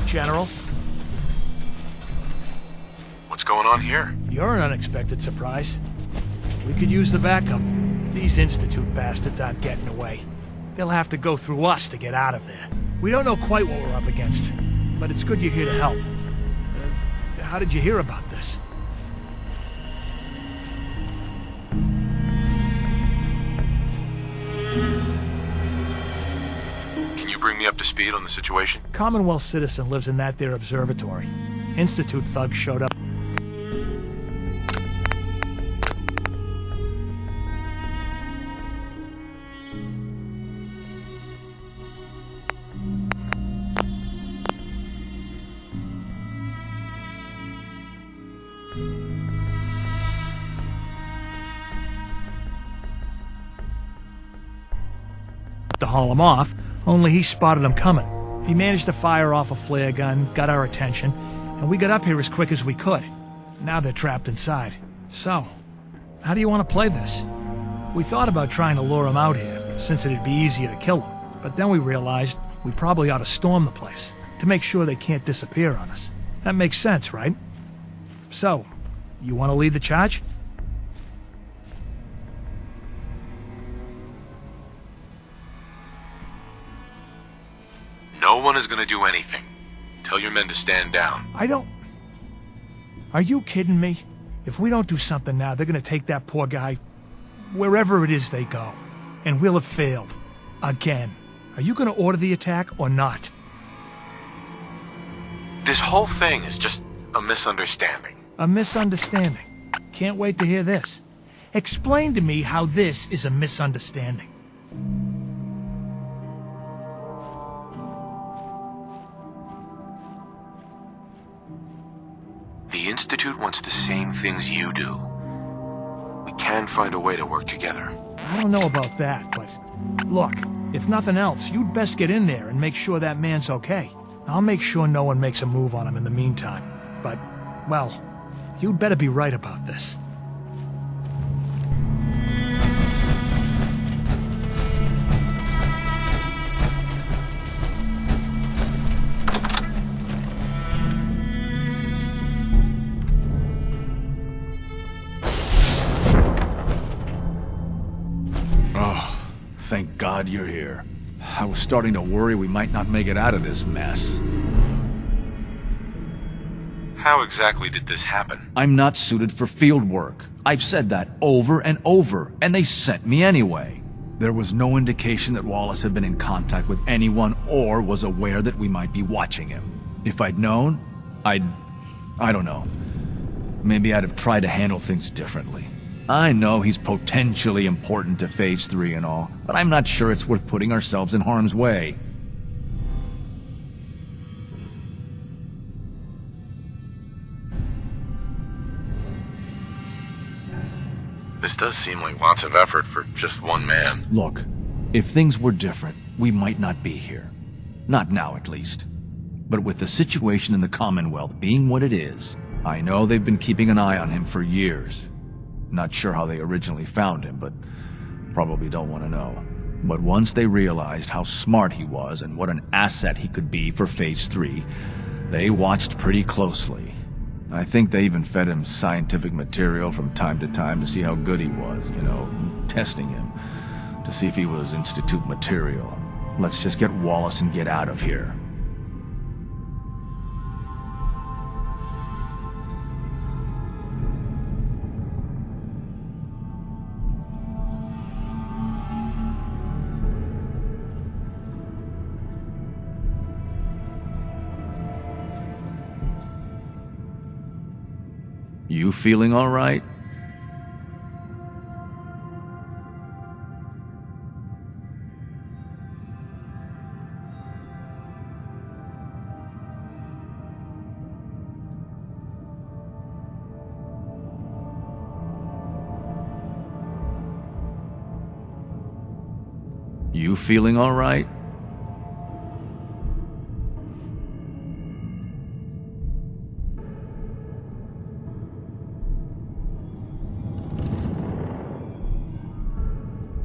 General. What's going on here? You're an unexpected surprise. We could use the backup. These Institute bastards aren't getting away. They'll have to go through us to get out of there. We don't know quite what we're up against, but it's good you're here to help. How did you hear about this? Can you bring me up to speed on the situation? Commonwealth citizen lives in that there observatory. Institute thugs showed up. To haul him off, only he spotted him coming. He managed to fire off a flare gun, got our attention, and we got up here as quick as we could. Now they're trapped inside. So, how do you want to play this? We thought about trying to lure him out here, since it'd be easier to kill him. But then we realized we probably ought to storm the place, to make sure they can't disappear on us. That makes sense, right? So, you want to lead the charge? No one is gonna do anything. Tell your men to stand down. Are you kidding me? If we don't do something now, they're gonna take that poor guy wherever it is they go. And we'll have failed. Again. Are you gonna order the attack or not? This whole thing is just a misunderstanding. A misunderstanding. Can't wait to hear this. Explain to me how this is a misunderstanding. The Institute wants the same things you do. We can find a way to work together. I don't know about that, but look, if nothing else, you'd best get in there and make sure that man's okay. I'll make sure no one makes a move on him in the meantime. But, well, you'd better be right about this. Thank God you're here. I was starting to worry we might not make it out of this mess. How exactly did this happen? I'm not suited for field work. I've said that over and over, and they sent me anyway. There was no indication that Wallace had been in contact with anyone or was aware that we might be watching him. If I'd known, I don't know. Maybe I'd have tried to handle things differently. I know he's potentially important to Phase 3 and all, but I'm not sure it's worth putting ourselves in harm's way. This does seem like lots of effort for just one man. Look, if things were different, we might not be here. Not now, at least. But with the situation in the Commonwealth being what it is, I know they've been keeping an eye on him for years. Not sure how they originally found him, but probably don't want to know. But once they realized how smart he was and what an asset he could be for Phase 3, they watched pretty closely. I think they even fed him scientific material from time to time to see how good he was, you know, testing him, to see if he was Institute material. Let's just get Wallace and get out of here. You feeling all right? You feeling all right?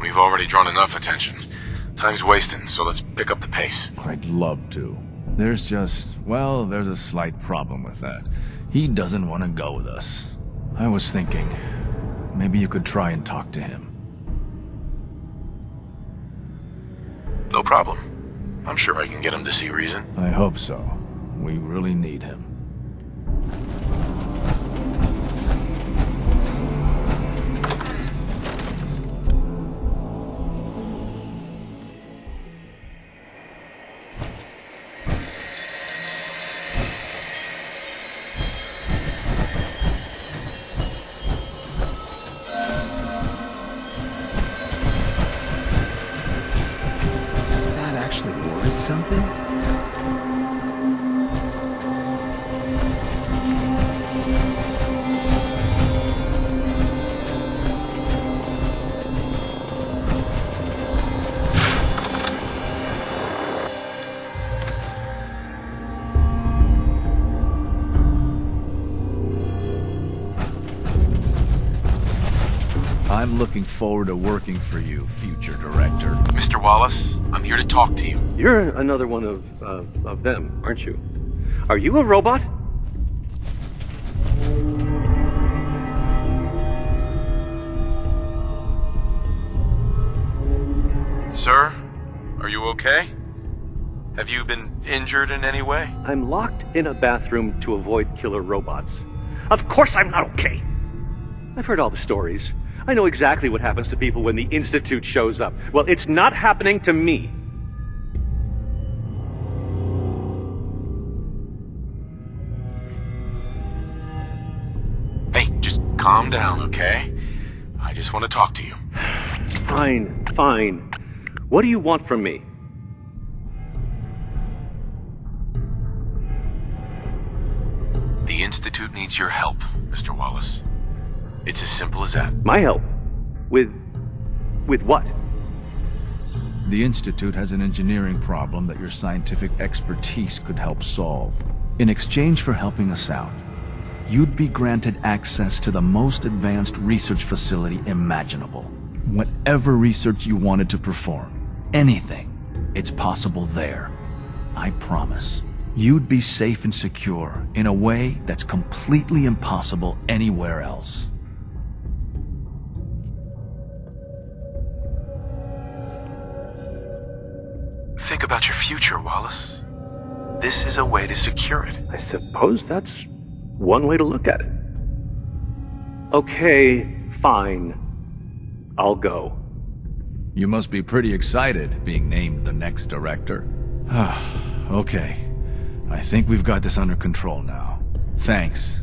We've already drawn enough attention. Time's wasting, so let's pick up the pace. I'd love to. There's a slight problem with that. He doesn't want to go with us. I was thinking, maybe you could try and talk to him. No problem. I'm sure I can get him to see reason. I hope so. We really need him. Something? I'm looking forward to working for you, future director. Mr. Wallace, I'm here to talk to you. You're another one of them, aren't you? Are you a robot? Sir, are you okay? Have you been injured in any way? I'm locked in a bathroom to avoid killer robots. Of course I'm not okay! I've heard all the stories. I know exactly what happens to people when the Institute shows up. Well, it's not happening to me. Hey, just calm down, okay? I just want to talk to you. Fine, fine. What do you want from me? The Institute needs your help, Mr. Wallace. It's as simple as that. My help? With what? The Institute has an engineering problem that your scientific expertise could help solve. In exchange for helping us out, you'd be granted access to the most advanced research facility imaginable. Whatever research you wanted to perform, anything, it's possible there. I promise. You'd be safe and secure in a way that's completely impossible anywhere else. Think about your future, Wallace. This is a way to secure it. I suppose that's one way to look at it. Okay, fine. I'll go. You must be pretty excited being named the next director. Okay. I think we've got this under control now. Thanks.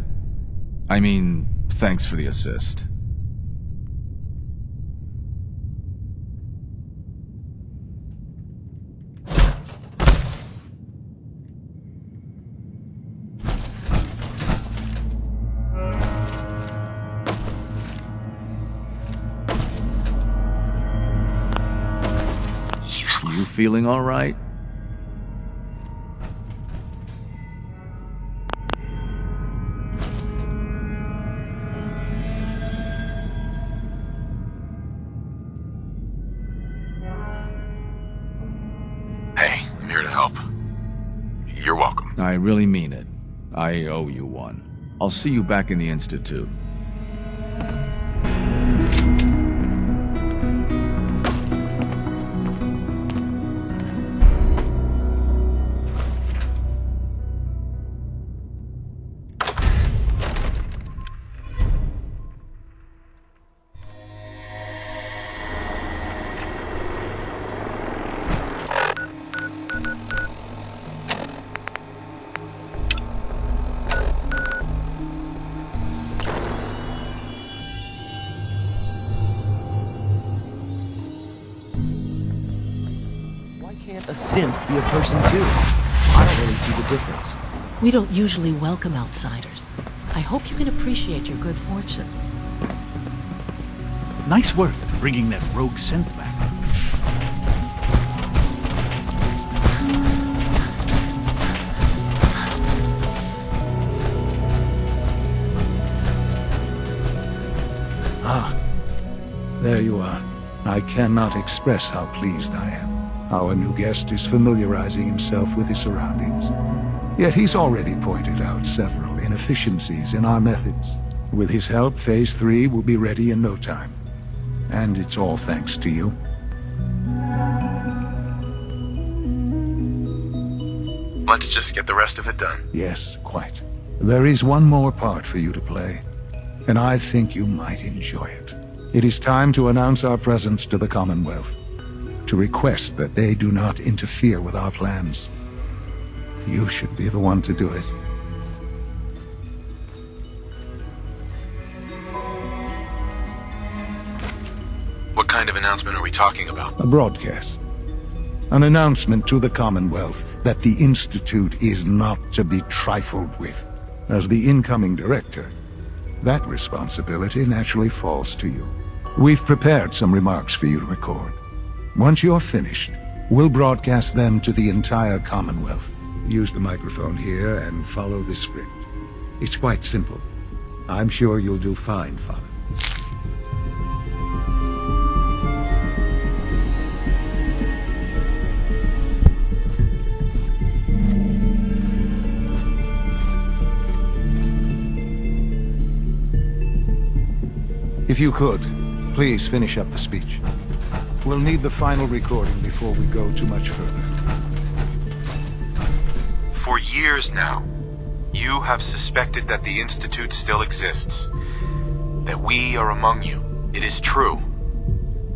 Thanks for the assist. You feeling all right? Hey, I'm here to help. You're welcome. I really mean it. I owe you one. I'll see you back in the Institute. Can't a synth be a person too? I don't really see the difference. We don't usually welcome outsiders. I hope you can appreciate your good fortune. Nice work bringing that rogue synth back. Ah, there you are. I cannot express how pleased I am. Our new guest is familiarizing himself with his surroundings. Yet he's already pointed out several inefficiencies in our methods. With his help, Phase 3 will be ready in no time. And it's all thanks to you. Let's just get the rest of it done. Yes, quite. There is one more part for you to play, and I think you might enjoy it. It is time to announce our presence to the Commonwealth, to request that they do not interfere with our plans. You should be the one to do it. What kind of announcement are we talking about? A broadcast. An announcement to the Commonwealth that the Institute is not to be trifled with. As the incoming director, that responsibility naturally falls to you. We've prepared some remarks for you to record. Once you're finished, we'll broadcast them to the entire Commonwealth. Use the microphone here and follow the script. It's quite simple. I'm sure you'll do fine, Father. If you could, please finish up the speech. We'll need the final recording before we go too much further. For years now, you have suspected that the Institute still exists. That we are among you. It is true.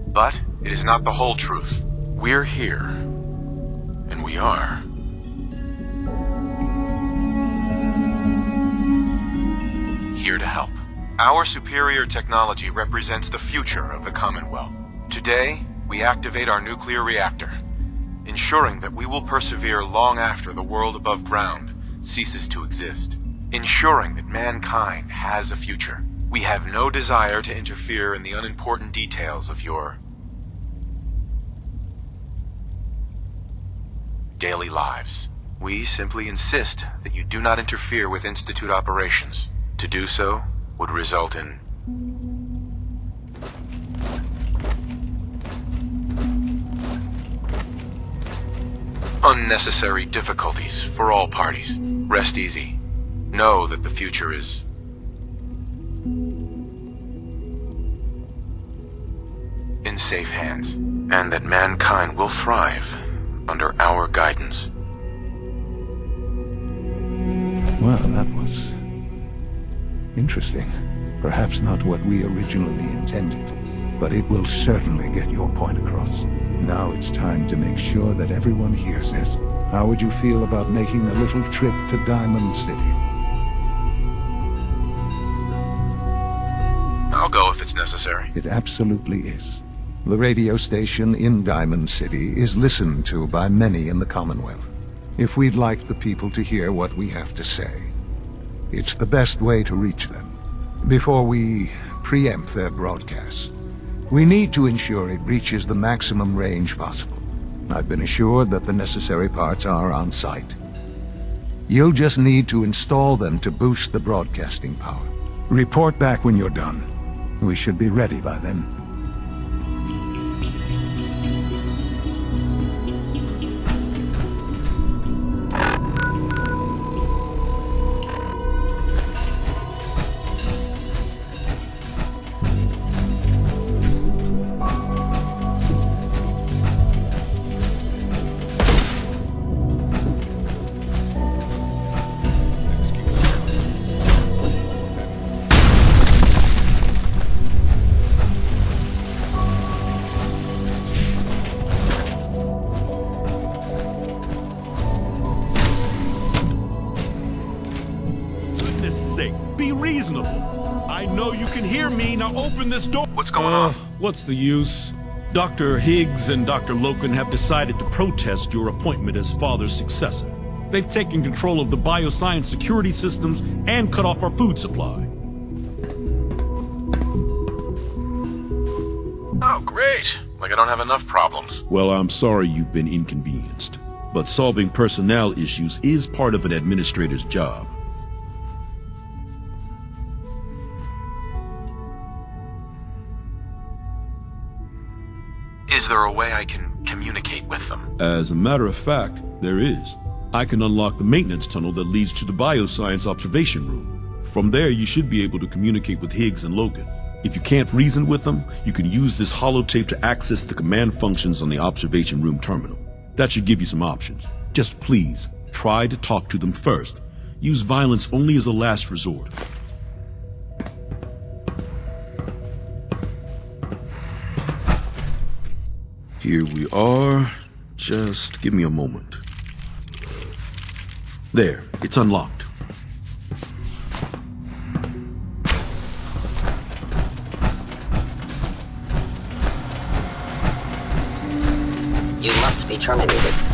But it is not the whole truth. We're here. And we are. Here to help. Our superior technology represents the future of the Commonwealth. Today, we activate our nuclear reactor, ensuring that we will persevere long after the world above ground ceases to exist, ensuring that mankind has a future. We have no desire to interfere in the unimportant details of your daily lives. We simply insist that you do not interfere with Institute operations. To do so would result in unnecessary difficulties for all parties. Rest easy. Know that the future is in safe hands, and that mankind will thrive under our guidance. Well, that was interesting. Perhaps not what we originally intended, but it will certainly get your point across. Now it's time to make sure that everyone hears it. How would you feel about making a little trip to Diamond City? I'll go if it's necessary. It absolutely is. The radio station in Diamond City is listened to by many in the Commonwealth. If we'd like the people to hear what we have to say, it's the best way to reach them. Before we preempt their broadcast, we need to ensure it reaches the maximum range possible. I've been assured that the necessary parts are on site. You'll just need to install them to boost the broadcasting power. Report back when you're done. We should be ready by then. Be reasonable. I know you can hear me. Now open this door. What's going on? What's the use? Dr. Higgs and Dr. Loken have decided to protest your appointment as Father's successor. They've taken control of the bioscience security systems and cut off our food supply. Oh, great. Like I don't have enough problems. Well, I'm sorry you've been inconvenienced, but solving personnel issues is part of an administrator's job. there a way I can communicate with them? As a matter of fact, there is. I can unlock the maintenance tunnel that leads to the bioscience observation room. From there, you should be able to communicate with Higgs and Logan. If you can't reason with them, you can use this holotape to access the command functions on the observation room terminal. That should give you some options. Just please, try to talk to them first. Use violence only as a last resort. Here we are. Just give me a moment. There, it's unlocked. You must be terminated.